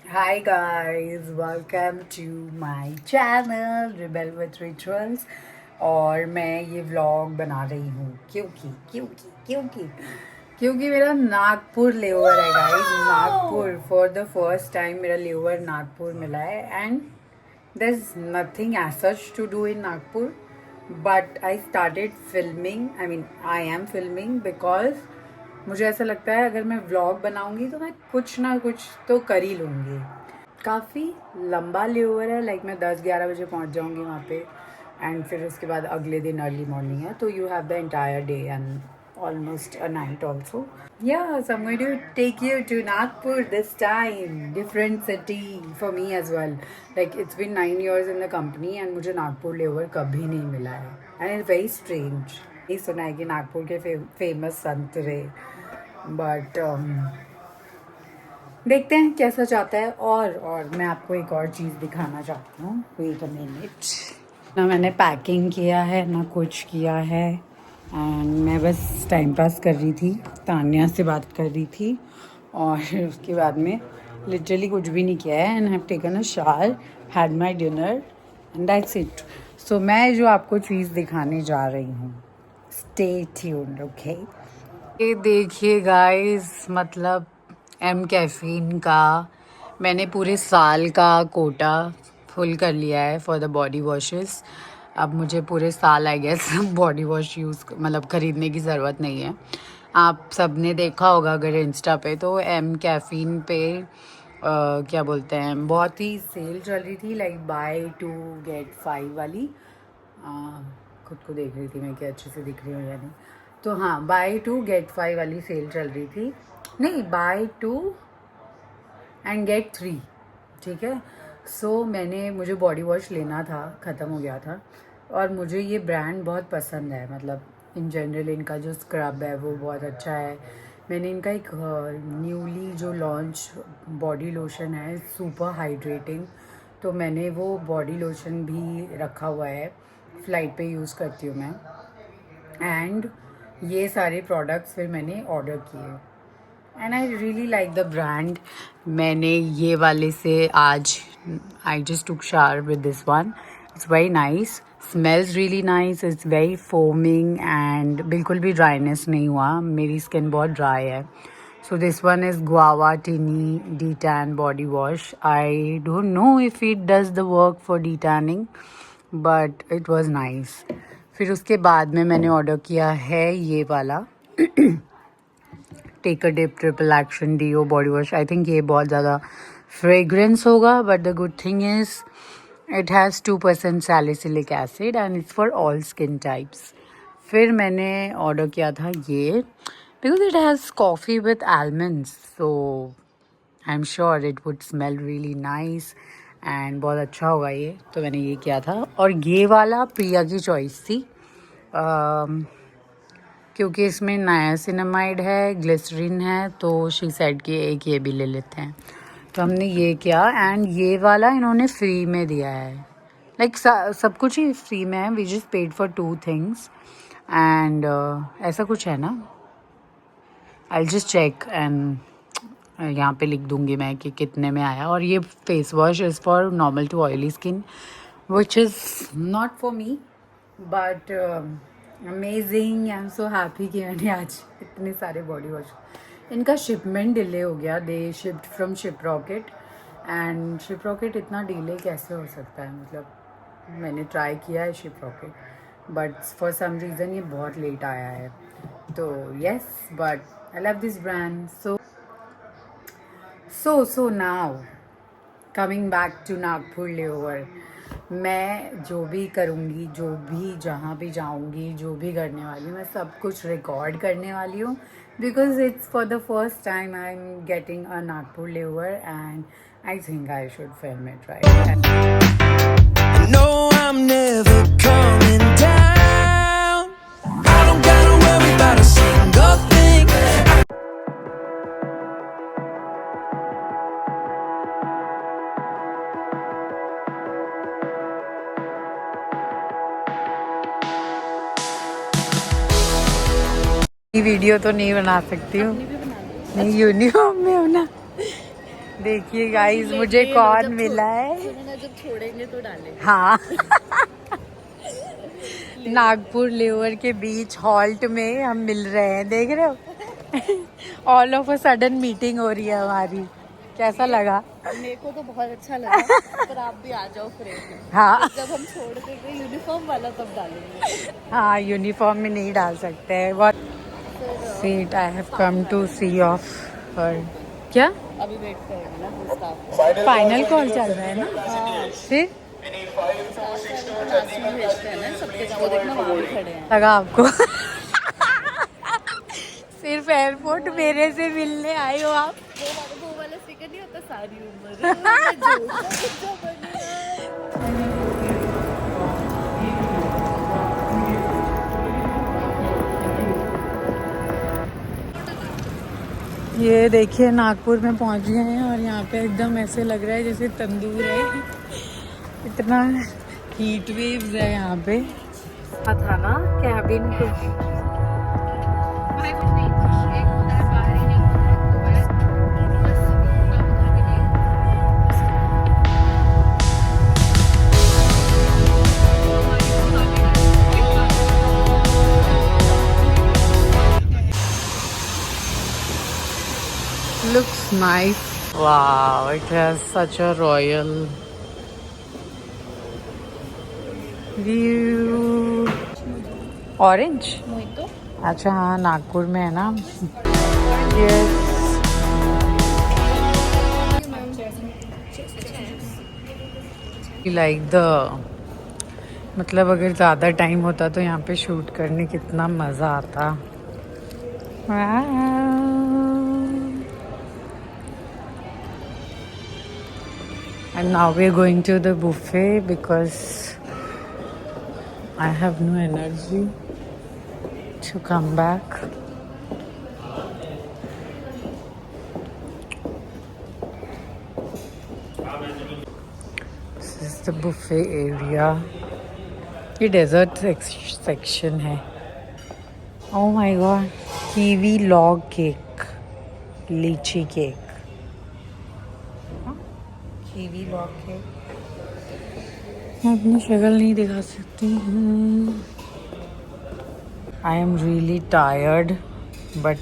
Hi guys, welcome to my channel Rebel with Rituals। और मैं ये व्लॉग बना रही हूँ क्योंकि मेरा नागपुर लेवर है guys. Nagpur for the first time मेरा लेवर नागपुर मिला है and there is nothing as such to do in Nagpur, but I started filming. I am filming because मुझे ऐसा लगता है अगर मैं व्लॉग बनाऊंगी तो मैं कुछ ना कुछ तो कर ही लूँगी। काफ़ी लंबा लेओवर है, लाइक मैं 10-11 बजे पहुंच जाऊंगी वहाँ पे एंड फिर उसके बाद अगले दिन अर्ली मॉर्निंग है, तो you have the entire day and almost a night also. Yeah, so I'm going to take you to Nagpur this time. Different city for me as well. Like it's been 9 years in the company and मुझे नागपुर लेवर कभी नहीं मिला है and it's very strange. ये सुना है कि नागपुर के फेमस संतरे, बट देखते हैं कैसा जाता है। और मैं आपको एक और चीज़ दिखाना चाहती हूँ। Wait a minute. ना मैंने पैकिंग किया है ना कुछ किया है एंड मैं बस टाइम पास कर रही थी, तान्या से बात कर रही थी और उसके बाद में लिटरली कुछ भी नहीं किया है and have taken a shower, had my dinner and that's it. So मैं जो आपको चीज़ दिखाने जा रही हूँ, स्टे ट्यून्ड, ओके। ये देखिए गाइस, मतलब एम कैफीन का मैंने पूरे साल का कोटा फुल कर लिया है फॉर द बॉडी वॉशेस। अब मुझे पूरे साल I guess body wash use मतलब ख़रीदने की ज़रूरत नहीं है। आप सब ने देखा होगा अगर इंस्टा पे, तो एम कैफीन पे क्या बोलते हैं, बहुत ही सेल चल रही थी, लाइक बाय 2 गेट 5 वाली। खुद को देख रही थी मैं कि अच्छे से दिख रही हूँ या नहीं। तो हाँ, बाय 2 गेट 5 वाली सेल चल रही थी, नहीं बाय 2 एंड गेट 3, ठीक है। सो मुझे बॉडी वॉश लेना था, ख़त्म हो गया था और मुझे ये ब्रांड बहुत पसंद है। मतलब इन जनरल इनका जो स्क्रब है वो बहुत अच्छा है। मैंने इनका एक न्यूली जो लॉन्च बॉडी लोशन है, सुपर हाइड्रेटिंग, तो मैंने वो बॉडी लोशन भी रखा हुआ है, फ़्लाइट पे यूज़ करती हूँ मैं। एंड ये सारे प्रोडक्ट्स फिर मैंने ऑर्डर किए and I really like the brand. मैंने ये वाले से आज I just took shower with this one, it's very nice, smells really nice, it's very foaming and बिल्कुल भी ड्राइनेस नहीं हुआ, मेरी स्किन बहुत ड्राई है। So this one is guava टिनी D tan body wash. I don't know if it does the work for D tanning, but it was nice. फिर उसके बाद में मैंने ऑर्डर किया है ये वाला take a dip triple action deo body wash. I think ये बहुत ज़्यादा फ्रेग्रेंस होगा, but the good thing is it has 2% salicylic acid and it's for all skin types. फिर मैंने ऑर्डर किया था ये because it has coffee with almonds, so I am sure it would smell really nice and बहुत अच्छा होगा ये, तो मैंने ये किया था। और ये वाला प्रिया की चॉइस थी क्योंकि इसमें नायासिनामाइड है, ग्लिसरीन है, तो शी सेड कि एक ये भी ले लेते हैं, तो हमने ये किया। एंड ये वाला इन्होंने फ्री में दिया है, लाइक सब कुछ ही फ्री में है, we just paid for 2 things and ऐसा कुछ है ना। आई जस्ट चेक एंड यहाँ पे लिख दूँगी मैं कि कितने में आया। और ये face wash is for normal to oily skin which is not for me, but amazing. I am so happy कि मैंने आज इतने सारे बॉडी वॉश। इनका शिपमेंट डिले हो गया, they shipped from ship rocket and ship rocket इतना delay कैसे हो सकता है, मतलब मैंने ट्राई किया है ship rocket but for some reason ये बहुत लेट आया है। तो yes, but I love this brand. So now coming back to Nagpur layover, मैं जो भी करूँगी, जो भी जहाँ भी जाऊँगी, जो भी करने वाली हूँ, मैं सब कुछ रिकॉर्ड करने वाली हूँ because it's for the first time I am getting a Nagpur layover and I think I should film it right. No, I'm never coming down. I don't gotta worry about a single thing. Video तो नहीं बना सकती हूँ, नहीं uniform में हो ना। देखिए गाइस मुझे कौन मिला है। जब छोड़ेंगे तो डालेंगे। हाँ नागपुर लेवर के बीच हॉल्ट में हम मिल रहे हैं, देख रहे हो। All of a sudden meeting हो रही है हमारी। कैसा लगा? मेरे को तो बहुत अच्छा लगा, पर आप भी आ जाओ फ्रेम में। हाँ जब हम छोड़ देंगे यूनिफॉर्म वाला तब डालेंगे। हाँ यूनिफॉर्म में नहीं डाल सकते हैं। What seat I have come to see of her. क्या अभी वेट करेंगे ना स्टाफ। फाइनल कॉल चल रहा है ना? हाँ फिर लास्ट में भेजते हैं ना सबके, वो देखना वहाँ भी खड़े हैं। लगा आपको सिर्फ एयरपोर्ट मेरे से मिलने आए हो आप। वो वाला स्टिकर नहीं होता सारी उम्र। ये देखिए नागपुर में पहुंच गए हैं और यहाँ पे एकदम ऐसे लग रहा है जैसे तंदूर है। इतना हीट वेव्स है यहाँ पे। था ना कैबिन कुछ looks nice. Wow, it has such a royal view. Orange? Mojito अच्छा हाँ नागपुर में है ना। Yes. Like the मतलब अगर ज़्यादा टाइम होता तो यहाँ पे शूट करने कितना मज़ा आता। Wow. And now we're going to the buffet because I have no energy to come back. This is the buffet area. ये डेजर्ट सेक्शन है। Oh my god, kiwi log cake, लीची केक। Kiwi log cake. मैं अपनी शक्ल नहीं दिखा सकती हूँ। I am really tired but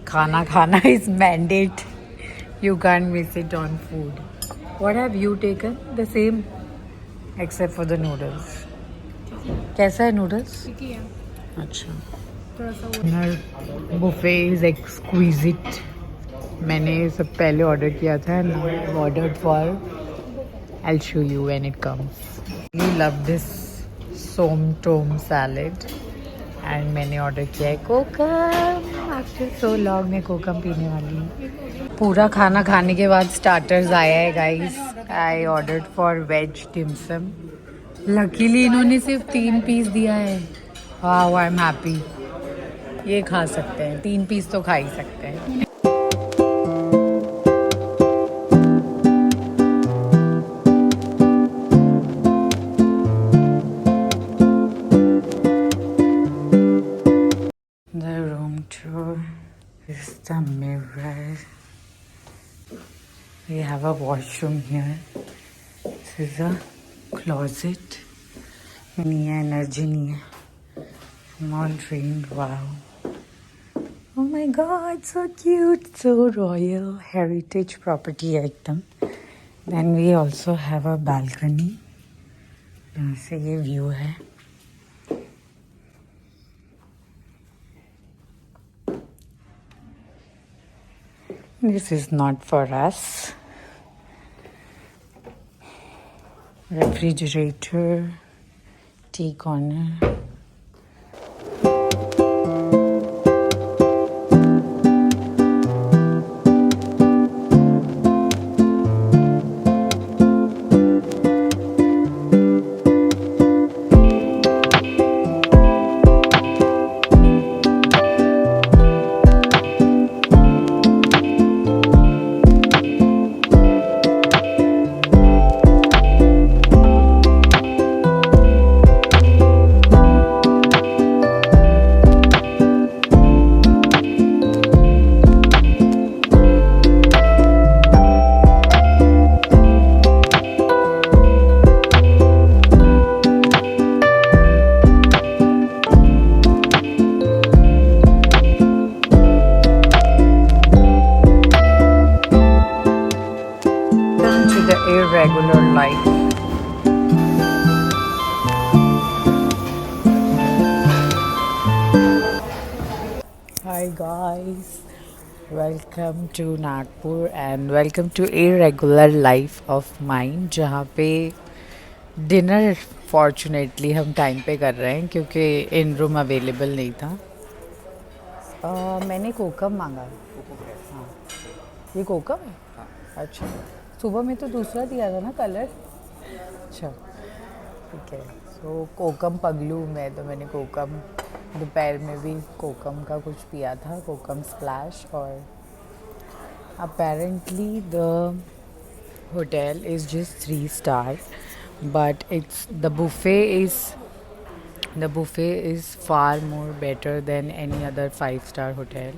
खाना खाना is mandate. You can miss it on food. What have you taken? The same except for the noodles. कैसा है नूडल्स? अच्छा बुफे इज एक्सक्विजिट। मैंने सब पहले ऑर्डर किया था। Order for I'll show you when it comes. We love this som tom salad and मैंने order किया है कोकम। After so long मैं कोकम पीने वाली हूँ। पूरा खाना खाने के बाद स्टार्टर्स आया है guys. I ordered for veg dim sum. Luckily इन्होंने सिर्फ 3 पीस दिया है। Wow, I'm happy. ये खा सकते हैं, 3 पीस तो खा ही सकते हैं। This is the mirror. We have a washroom here. This is a closet. नहीं है एनर्जी नहीं है. I'm all drained. Wow. Oh my God, so cute, so royal, heritage property है एकदम. Then we also have a balcony. यहाँ से ये view है. This is not for us. Refrigerator, tea corner. irregular life. Hi guys, welcome to Nagpur and welcome to irregular life of mine, जहाँ पे dinner fortunately हम time पे कर रहे हैं क्योंकि इन रूम अवेलेबल नहीं था। मैंने कोकम मांगा। हाँ, ये कोकम है। अच्छा, सुबह में तो दूसरा दिया था ना कलर। अच्छा ठीक है, सो कोकम पगलू में तो मैंने कोकम, दोपहर में भी कोकम का कुछ पिया था, कोकम स्प्लैश। और apparently the hotel is just 3 star but the buffet is far more better than any other 5-star hotel.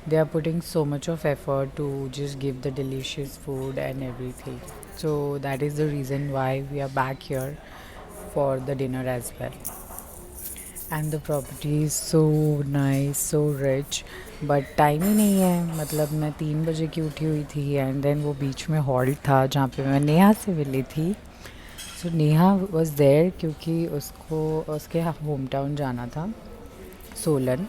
They are putting so much of effort to just give the delicious food and everything, so that is the reason why we are back here for the dinner as well. And the property is so nice, so rich, but time ही नहीं है। मतलब मैं 3 बजे की उठी हुई थी एंड देन वो बीच में हॉल्ट था जहाँ पे मैं नेहा से मिली थी। सो नेहा वॉज देयर क्योंकि उसको उसके होम टाउन जाना था सोलन,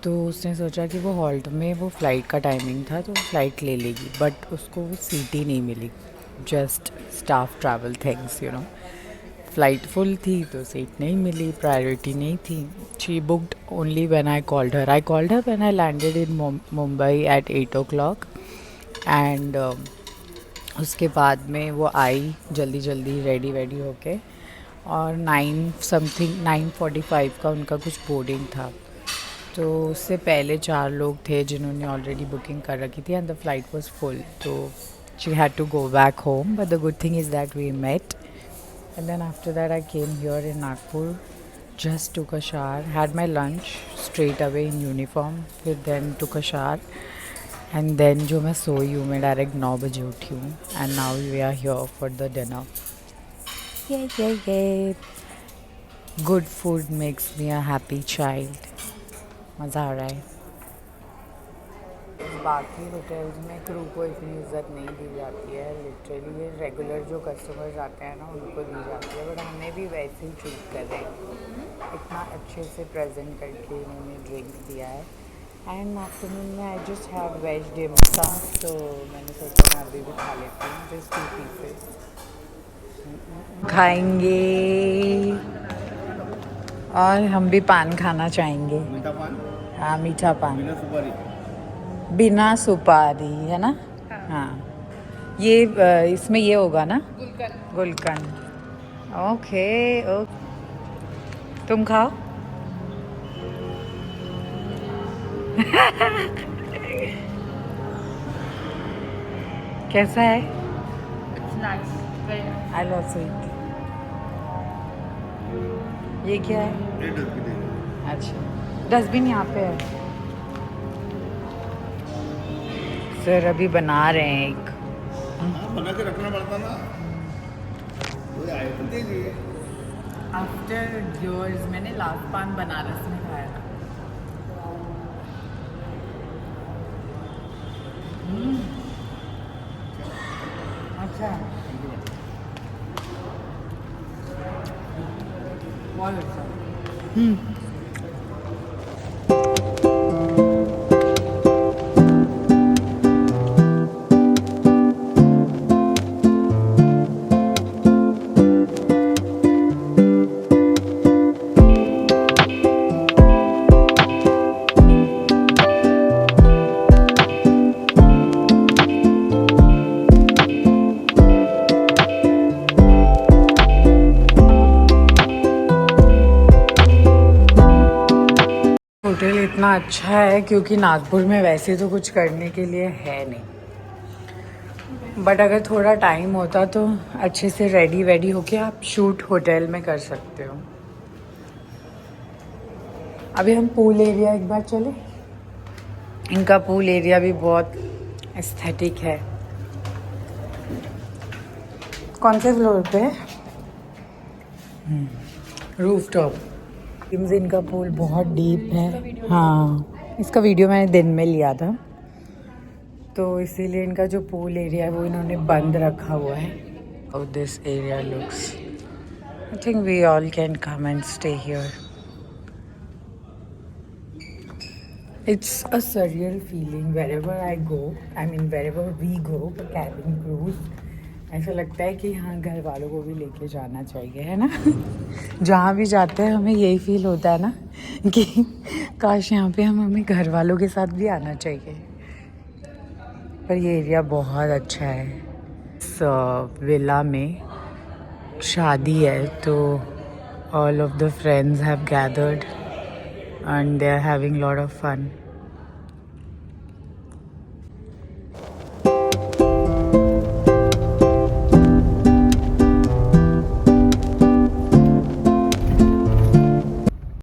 तो उसने सोचा कि वो हॉल्ट में वो फ़्लाइट का टाइमिंग था तो फ़्लाइट ले लेगी, बट उसको वो सीट ही नहीं मिली। Just staff travel things, you know, flight full थी तो सीट नहीं मिली, प्रायोरिटी नहीं थी। She booked only when I called her when I landed in Mumbai at 8 o'clock and उसके बाद में वो आई जल्दी जल्दी रेडी वेडी होके, और 9:45 का उनका कुछ बोर्डिंग था। तो उससे पहले 4 लोग थे जिन्होंने ऑलरेडी बुकिंग कर रखी थी and the flight was full, तो she had to go back home, but the good thing is that we met and then after that I came here in Nagpur, just took a shower, had my lunch straight away in uniform, फिर then took a shower and then जो मैं सोई हूँ, मैं direct 9 बजे उठी हूँ and now we are here for the dinner. ये good food makes me a happy child. मज़ा आ रहा है। बाकी होटल्स में क्रू को इतनी इज्जत नहीं दी जाती है, लिटरली ये रेगुलर जो कस्टमर्स आते हैं ना उनको दी जाती है, बट हमें भी वैसे ही ट्रीट कर रहे हैं। इतना अच्छे से प्रेजेंट करके इन्होंने ड्रिंक दिया है। एंड आफ्टरनून में I just had veg dim sum, तो मैंने सोचा मैं अभी भी खा लेती हूँ, जस्ट 2 पीसेस खाएंगे और हम भी पान खाना चाहेंगे। मीठा पान? हाँ, मीठा पान बिना सुपारी? बिना सुपारी है ना। हाँ, ये इसमें ये होगा ना, गुलकंद। ओके ओके, तुम खाओ। कैसा है? I love sweet. ये क्या है? ये डस्टबिन है। अच्छा, डस्टबिन यहाँ पे है। सर अभी बना रहे हैं एक। हाँ, बना के रखना पड़ता ना, कोई आए तो दीजिए। आफ्टर योर्स मैंने लास्ट पान बनारस में खाया था। अच्छा, बहुत अच्छा। होटल इतना अच्छा है क्योंकि नागपुर में वैसे तो कुछ करने के लिए है नहीं, बट अगर थोड़ा टाइम होता तो अच्छे से रेडी वेडी होके आप शूट होटल में कर सकते हो। अभी हम पूल एरिया एक बार चले। इनका पूल एरिया भी बहुत एस्थेटिक है। कौन से फ्लोर पे है? Roof top. इनका पूल बहुत डीप है। हाँ, इसका वीडियो मैंने दिन में लिया था, तो इसीलिए इनका जो पूल एरिया है वो इन्होंने बंद रखा हुआ है. How this area looks. I think we all can come and stay here. It's a surreal feeling wherever I go. I mean wherever we go for cabin cruise. ऐसा लगता है कि हाँ घर वालों को भी लेके जाना चाहिए, है ना. जहाँ भी जाते हैं हमें यही फील होता है ना कि काश यहाँ पे हमें घर वालों के साथ भी आना चाहिए. पर ये एरिया बहुत अच्छा है. इस विला में शादी है तो all of the friends have gathered and they are having lot of fun.